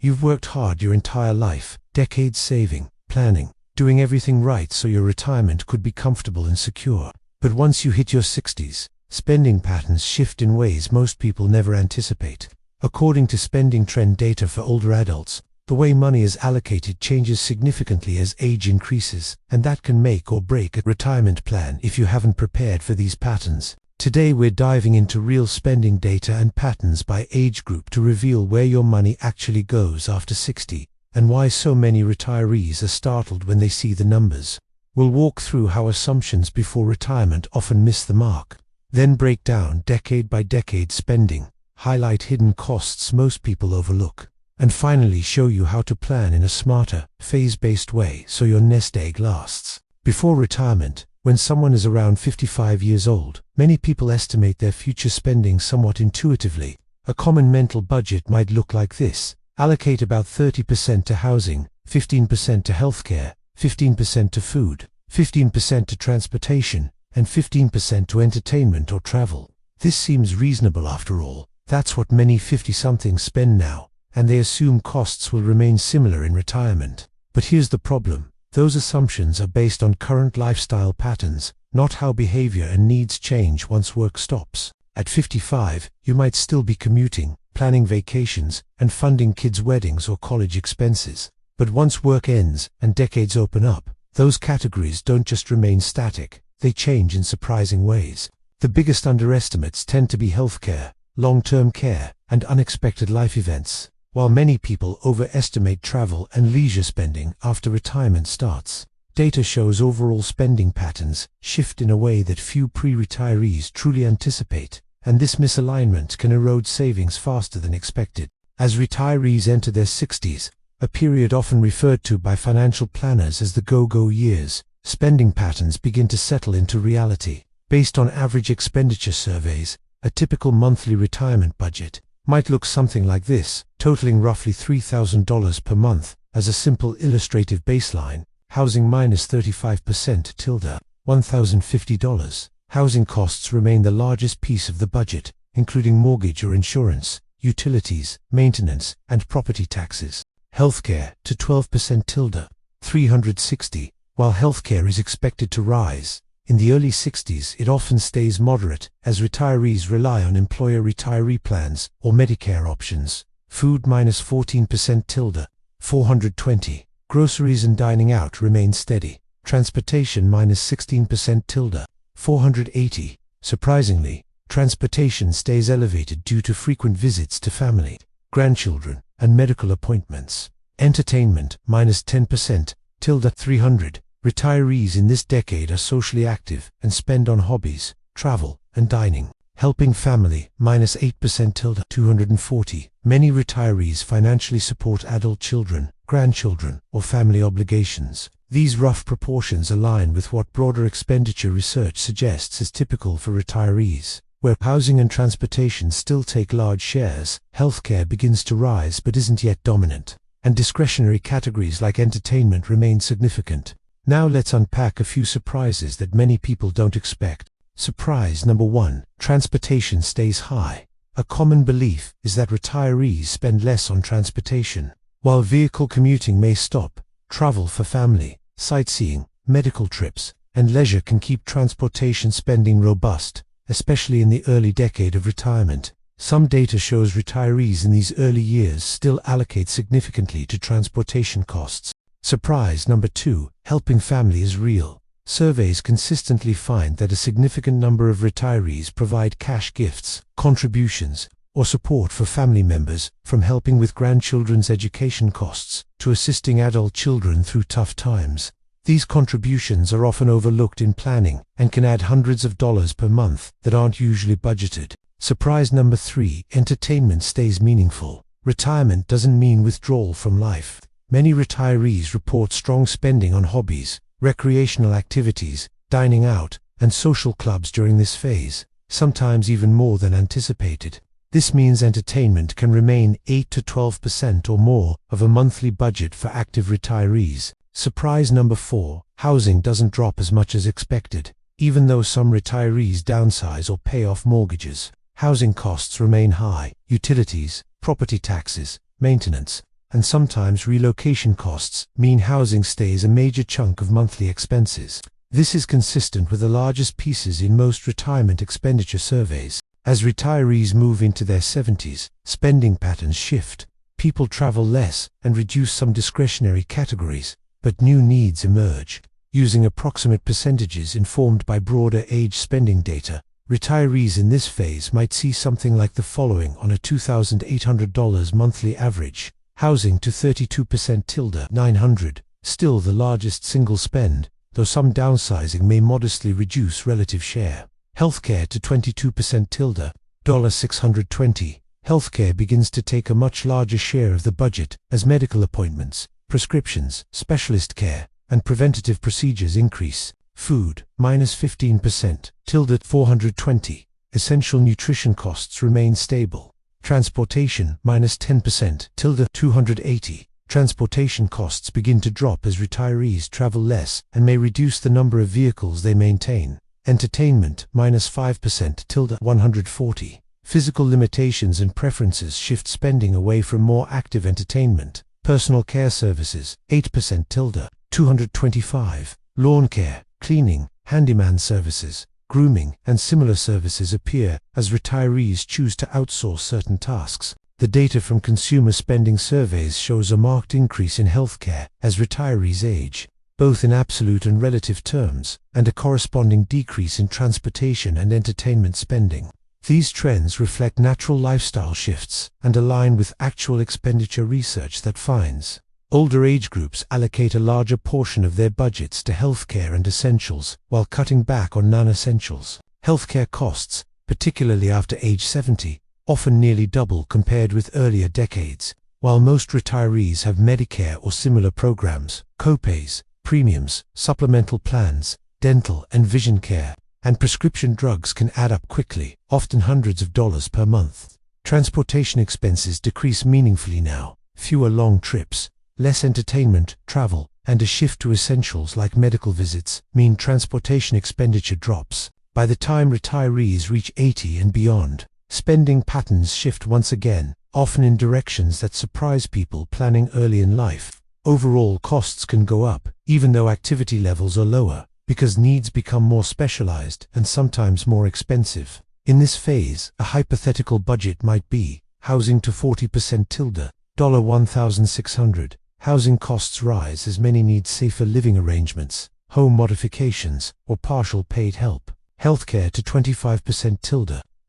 You've worked hard your entire life, decades saving, planning, doing everything right so your retirement could be comfortable and secure. But once you hit your 60s, spending patterns shift in ways most people never anticipate. According to spending trend data for older adults, the way money is allocated changes significantly as age increases, and that can make or break a retirement plan if you haven't prepared for these patterns. Today we're diving into real spending data and patterns by age group to reveal where your money actually goes after 60, and why so many retirees are startled when they see the numbers. We'll walk through how assumptions before retirement often miss the mark, then break down decade by decade spending, highlight hidden costs most people overlook, and finally show you how to plan in a smarter, phase-based way so your nest egg lasts. Before retirement, when someone is around 55 years old, many people estimate their future spending somewhat intuitively. A common mental budget might look like this: allocate about 30% to housing, 15% to healthcare, 15% to food, 15% to transportation, and 15% to entertainment or travel. This seems reasonable after all. That's what many 50-somethings spend now, and they assume costs will remain similar in retirement. But here's the problem. Those assumptions are based on current lifestyle patterns, not how behavior and needs change once work stops. At 55, you might still be commuting, planning vacations, and funding kids' weddings or college expenses. But once work ends and decades open up, those categories don't just remain static, they change in surprising ways. The biggest underestimates tend to be healthcare, long-term care, and unexpected life events, while many people overestimate travel and leisure spending after retirement starts. Data shows overall spending patterns shift in a way that few pre-retirees truly anticipate, and this misalignment can erode savings faster than expected. As retirees enter their 60s, a period often referred to by financial planners as the go-go years, spending patterns begin to settle into reality. Based on average expenditure surveys, a typical monthly retirement budget might look something like this, totaling roughly $3,000 per month. As a simple illustrative baseline, housing minus 35% $1,050. Housing costs remain the largest piece of the budget, including mortgage or insurance, utilities, maintenance, and property taxes. Healthcare to 12% $360. While healthcare is expected to rise, in the early 60s it often stays moderate as retirees rely on employer retiree plans or Medicare options. Food minus 14% $420. Groceries and dining out remain steady. Transportation minus 16% $480. Surprisingly, transportation stays elevated due to frequent visits to family, grandchildren, and medical appointments. Entertainment minus 10% $300. Retirees in this decade are socially active and spend on hobbies, travel, and dining. Helping family minus 8% $240. Many retirees financially support adult children, grandchildren, or family obligations. These rough proportions align with what broader expenditure research suggests is typical for retirees. Where housing and transportation still take large shares, healthcare begins to rise but isn't yet dominant, and discretionary categories like entertainment remain significant. Now let's unpack a few surprises that many people don't expect. Surprise number 1. Transportation stays high. A common belief is that retirees spend less on transportation. While vehicle commuting may stop, travel for family, sightseeing, medical trips, and leisure can keep transportation spending robust, especially in the early decade of retirement. Some data shows retirees in these early years still allocate significantly to transportation costs. Surprise number 2. Helping family is real. Surveys consistently find that a significant number of retirees provide cash gifts, contributions, or support for family members, from helping with grandchildren's education costs to assisting adult children through tough times. These contributions are often overlooked in planning and can add hundreds of dollars per month that aren't usually budgeted. Surprise number 3. Entertainment stays meaningful. Retirement doesn't mean withdrawal from life. Many retirees report strong spending on hobbies, recreational activities, dining out, and social clubs during this phase, sometimes even more than anticipated. This means entertainment can remain 8 to 12% or more of a monthly budget for active retirees. Surprise number 4. Housing doesn't drop as much as expected. Even though some retirees downsize or pay off mortgages, housing costs remain high. Utilities, property taxes, maintenance, and sometimes relocation costs mean housing stays a major chunk of monthly expenses. This is consistent with the largest pieces in most retirement expenditure surveys. As retirees move into their 70s, spending patterns shift. People travel less and reduce some discretionary categories, but new needs emerge. Using approximate percentages informed by broader age spending data, retirees in this phase might see something like the following on a $2,800 monthly average. Housing to 32% $900, still the largest single spend, though some downsizing may modestly reduce relative share. Healthcare to 22% $620. Healthcare begins to take a much larger share of the budget as medical appointments, prescriptions, specialist care, and preventative procedures increase. Food, -15% $420. Essential nutrition costs remain stable. Transportation, -10% $280. Transportation costs begin to drop as retirees travel less and may reduce the number of vehicles they maintain. Entertainment, -5% $140. Physical limitations and preferences shift spending away from more active entertainment. Personal care services, 8% $225. Lawn care, cleaning, handyman services, grooming, and similar services appear as retirees choose to outsource certain tasks. The data from consumer spending surveys shows a marked increase in healthcare as retirees age, both in absolute and relative terms, and a corresponding decrease in transportation and entertainment spending. These trends reflect natural lifestyle shifts and align with actual expenditure research that finds older age groups allocate a larger portion of their budgets to healthcare and essentials while cutting back on non-essentials. Healthcare costs, particularly after age 70, often nearly double compared with earlier decades. While most retirees have Medicare or similar programs, copays, premiums, supplemental plans, dental and vision care, and prescription drugs can add up quickly, often hundreds of dollars per month. Transportation expenses decrease meaningfully now. Fewer long trips, less entertainment, travel, and a shift to essentials like medical visits mean transportation expenditure drops. By the time retirees reach 80 and beyond, spending patterns shift once again, often in directions that surprise people planning early in life. Overall costs can go up, even though activity levels are lower, because needs become more specialized and sometimes more expensive. In this phase, a hypothetical budget might be housing to 40% $1,600. Housing costs rise as many need safer living arrangements, home modifications, or partial paid help. Healthcare to 25%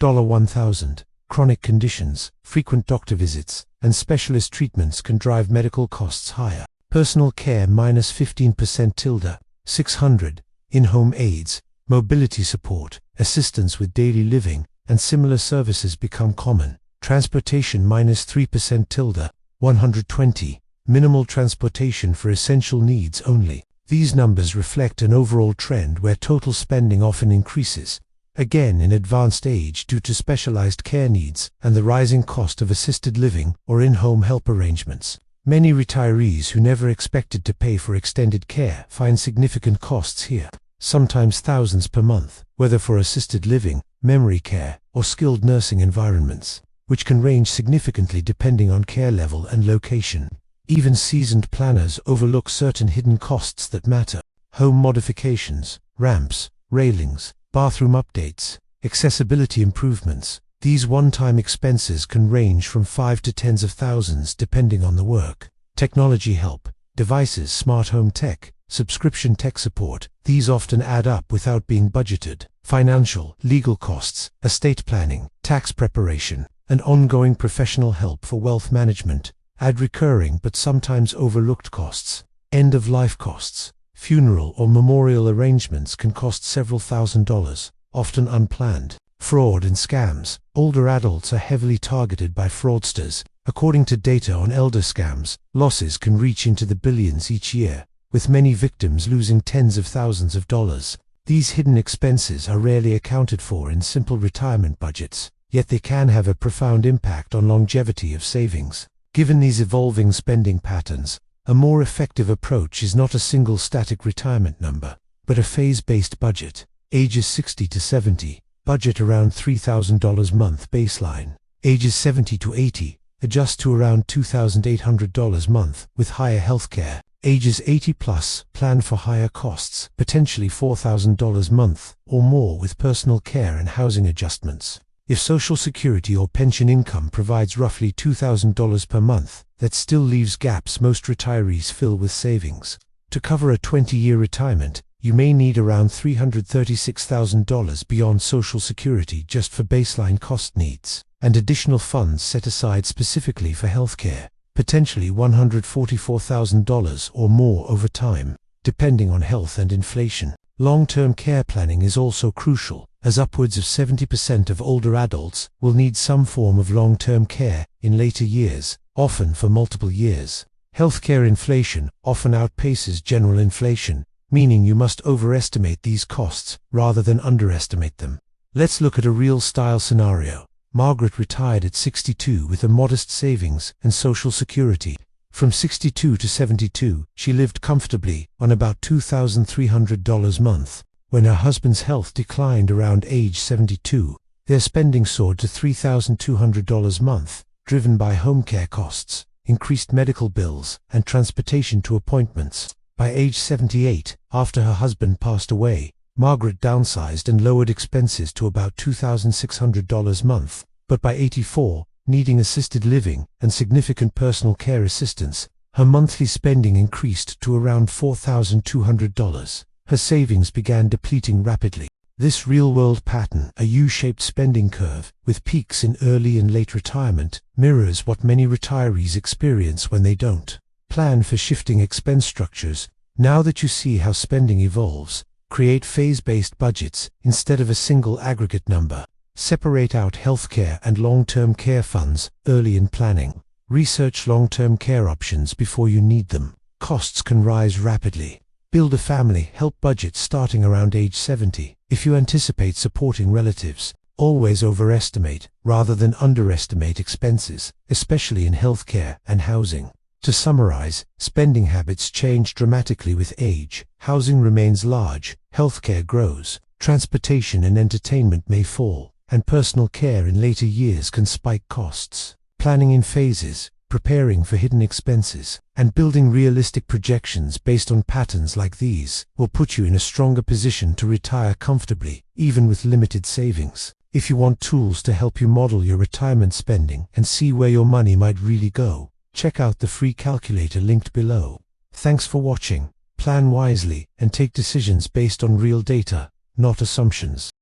$1,000. Chronic conditions, frequent doctor visits, and specialist treatments can drive medical costs higher. Personal care -15% $600. In-home aids, mobility support, assistance with daily living, and similar services become common. Transportation -3% $120. Minimal transportation for essential needs only. These numbers reflect an overall trend where total spending often increases, again in advanced age due to specialized care needs and the rising cost of assisted living or in-home help arrangements. Many retirees who never expected to pay for extended care find significant costs here, sometimes thousands per month, whether for assisted living, memory care, or skilled nursing environments, which can range significantly depending on care level and location. Even seasoned planners overlook certain hidden costs that matter. Home modifications, ramps, railings, bathroom updates, accessibility improvements. These one-time expenses can range from $5 to tens of thousands depending on the work. Technology help, devices, smart home tech, subscription tech support. These often add up without being budgeted. Financial, legal costs, estate planning, tax preparation, and ongoing professional help for wealth management add recurring but sometimes overlooked costs. End-of-life costs. Funeral or memorial arrangements can cost several $1,000s, often unplanned. Fraud and scams. Older adults are heavily targeted by fraudsters. According to data on elder scams, losses can reach into the billions each year, with many victims losing tens of thousands of dollars. These hidden expenses are rarely accounted for in simple retirement budgets, yet they can have a profound impact on longevity of savings. Given these evolving spending patterns, a more effective approach is not a single static retirement number, but a phase-based budget. Ages 60 to 70, budget around $3,000 month baseline. Ages 70 to 80, adjust to around $2,800 a month with higher healthcare. Ages 80 plus, plan for higher costs, potentially $4,000 a month or more with personal care and housing adjustments. If Social Security or pension income provides roughly $2,000 per month, that still leaves gaps most retirees fill with savings. To cover a 20-year retirement, you may need around $336,000 beyond Social Security just for baseline cost needs, and additional funds set aside specifically for healthcare, potentially $144,000 or more over time, depending on health and inflation. Long-term care planning is also crucial, as upwards of 70% of older adults will need some form of long-term care in later years, often for multiple years. Healthcare inflation often outpaces general inflation, meaning you must overestimate these costs rather than underestimate them. Let's look at a real-style scenario. Margaret retired at 62 with a modest savings and Social Security. From 62 to 72, she lived comfortably on about $2,300 a month. When her husband's health declined around age 72, their spending soared to $3,200 a month, driven by home care costs, increased medical bills, and transportation to appointments. By age 78, after her husband passed away, Margaret downsized and lowered expenses to about $2,600 a month, but by 84, needing assisted living and significant personal care assistance, her monthly spending increased to around $4,200. Her savings began depleting rapidly. This real-world pattern, a U-shaped spending curve with peaks in early and late retirement, mirrors what many retirees experience when they don't plan for shifting expense structures. Now that you see how spending evolves, create phase-based budgets instead of a single aggregate number. Separate out healthcare and long-term care funds early in planning. Research long-term care options before you need them. Costs can rise rapidly. Build a family help budget starting around age 70. If you anticipate supporting relatives, always overestimate rather than underestimate expenses, especially in healthcare and housing. To summarize, spending habits change dramatically with age. Housing remains large, healthcare grows, transportation and entertainment may fall, and personal care in later years can spike costs. Planning in phases, preparing for hidden expenses, and building realistic projections based on patterns like these will put you in a stronger position to retire comfortably, even with limited savings. If you want tools to help you model your retirement spending and see where your money might really go, check out the free calculator linked below. Thanks for watching. Plan wisely and take decisions based on real data, not assumptions.